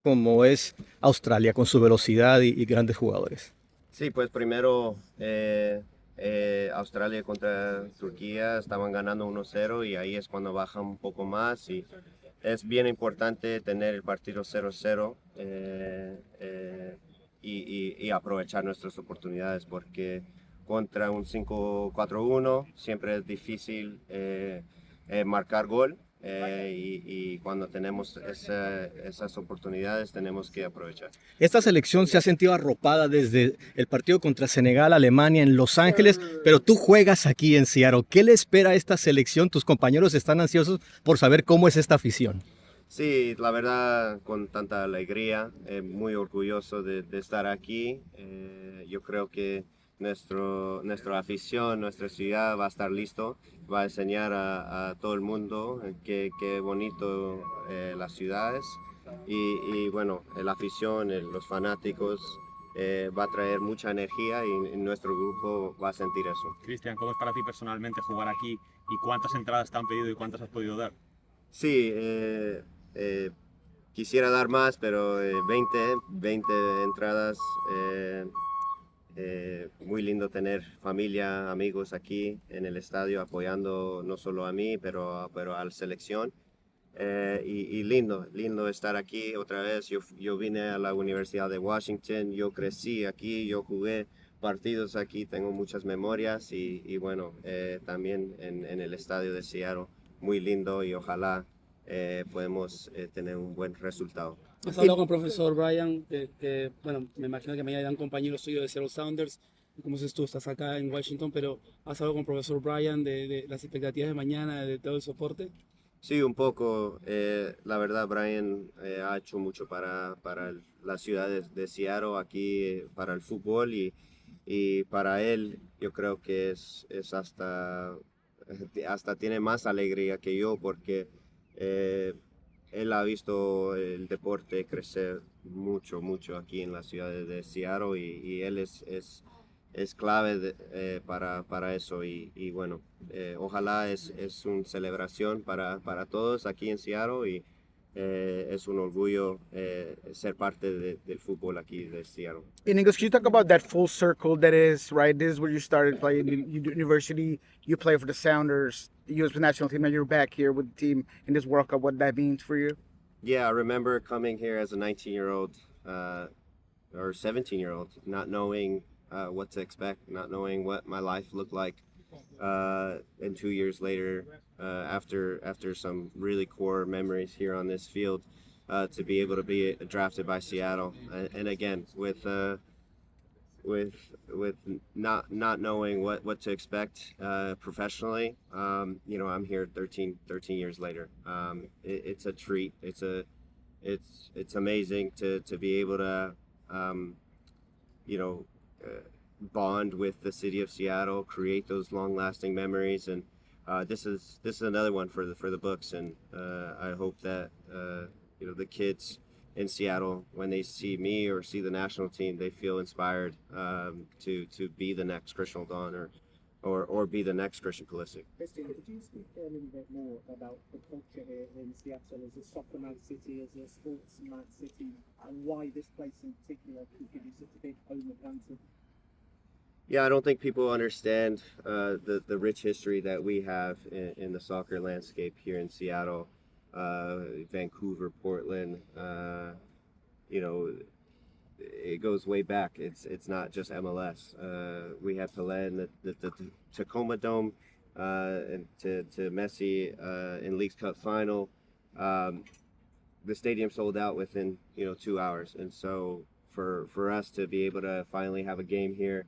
como es Australia con su velocidad y grandes jugadores? Sí, pues primero Australia contra Turquía estaban ganando 1-0 y ahí es cuando bajan un poco más y es bien importante tener el partido 0-0 y aprovechar nuestras oportunidades porque contra un 5-4-1 siempre es difícil marcar gol y cuando tenemos esas oportunidades tenemos que aprovechar. Esta selección se ha sentido arropada desde el partido contra Senegal, Alemania, en Los Ángeles, pero tú juegas aquí en Seattle. ¿Qué le espera a esta selección? Tus compañeros están ansiosos por saber cómo es esta afición. Sí, la verdad, con tanta alegría, muy orgulloso de estar aquí. Yo creo que nuestra afición, nuestra ciudad va a estar listo, va a enseñar a todo el mundo qué bonito las ciudades. Y bueno, la afición, los fanáticos, va a traer mucha energía y nuestro grupo va a sentir eso. Cristian, ¿cómo es para ti personalmente jugar aquí y cuántas entradas te han pedido y cuántas has podido dar? Sí, eh, quisiera dar más, pero 20 entradas. Muy lindo tener familia, amigos aquí en el estadio apoyando no solo a mí, pero a la selección. Y lindo estar aquí otra vez. Yo vine a la Universidad de Washington, yo crecí aquí, yo jugué partidos aquí, tengo muchas memorias y bueno, también en el estadio de Seattle, muy lindo y ojalá podemos tener un buen resultado. Has hablado con el profesor Brian, bueno, me imagino que mañana eran compañeros suyos de Seattle Sounders. Como dices tú, estás acá en Washington, pero has hablado con el profesor Brian de las expectativas de mañana, de todo el soporte. Sí, un poco. La verdad, Brian ha hecho mucho para la ciudad de Seattle aquí, para el fútbol y para él yo creo que es hasta tiene más alegría que yo porque eh, él ha visto el deporte crecer mucho aquí en la ciudad de Seattle y él es clave para eso y bueno, ojalá es una celebración para todos aquí en Seattle y es un orgullo ser parte del fútbol aquí de Seattle. In English, can you talk about that full circle that is, right? This is where you started playing in university. You play for the Sounders, the U.S. national team, and you're back here with the team in this World Cup. What that means for you? Yeah, I remember coming here as a 19-year-old or 17-year-old, not knowing what to expect, not knowing what my life looked like. And 2 years later, after some really core memories here on this field, to be able to be drafted by Seattle, and again with not knowing what to expect professionally, I'm here 13 years later. It's a treat. It's amazing to be able to you know. Bond with the city of Seattle, create those long-lasting memories, and this is another one for the books. And I hope that the kids in Seattle, when they see me or see the national team, they feel inspired to be the next Cristian Roldan or be the next Christian Pulisic. Cristian, could you speak a little bit more about the culture here in Seattle as a soccer mad city, as a sports mad city, and why this place in particular could give you such a big home advantage? Yeah, I don't think people understand the rich history that we have in the soccer landscape here in Seattle, Vancouver, Portland. It goes way back. It's not just MLS. We have Pelé in the Tacoma Dome, and to Messi in Leagues Cup final. The stadium sold out within 2 hours, and so for us to be able to finally have a game here.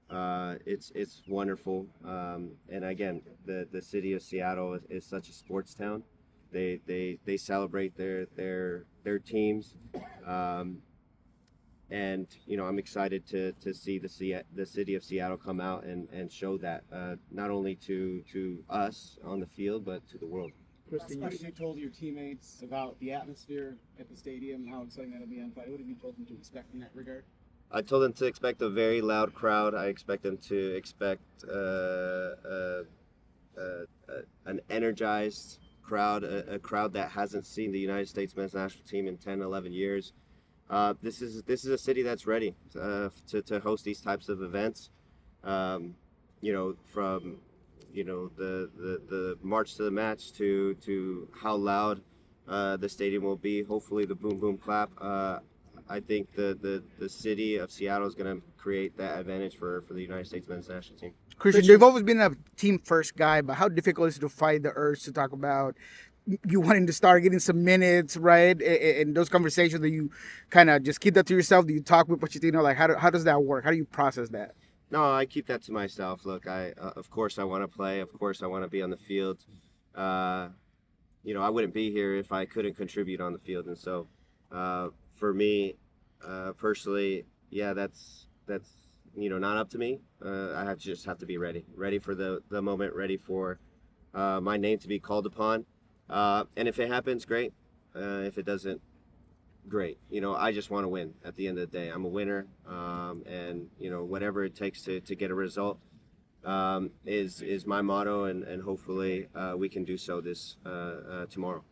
It's wonderful, and again, the city of Seattle is such a sports town. They celebrate their teams, and I'm excited to see the city of Seattle come out and show that not only to us on the field but to the world. Cristian, you told your teammates about the atmosphere at the stadium, how exciting that'll be on Friday. What have you told them to expect in that regard? I told them to expect a very loud crowd. I expect them to expect an energized crowd, a crowd that hasn't seen the United States men's national team in 10, 11 years. This is a city that's ready to host these types of events. From the march to the match to how loud the stadium will be. Hopefully, the boom boom clap. I think the city of Seattle is going to create that advantage for the United States men's national team. Cristian, you've always been a team first guy, but how difficult is it to fight the urge to talk about you wanting to start getting some minutes, right? And those conversations that you kind of just keep that to yourself. Do you talk with Pochettino? Like, how does that work? How do you process that? No, I keep that to myself. Look, of course I want to play. Of course I want to be on the field. I wouldn't be here if I couldn't contribute on the field. And so, for me, personally, yeah, that's not up to me. I just have to be ready for the moment, ready for my name to be called upon. And if it happens, great. If it doesn't, great. I just want to win at the end of the day. I'm a winner. And whatever it takes to get a result is my motto, and hopefully we can do so this tomorrow.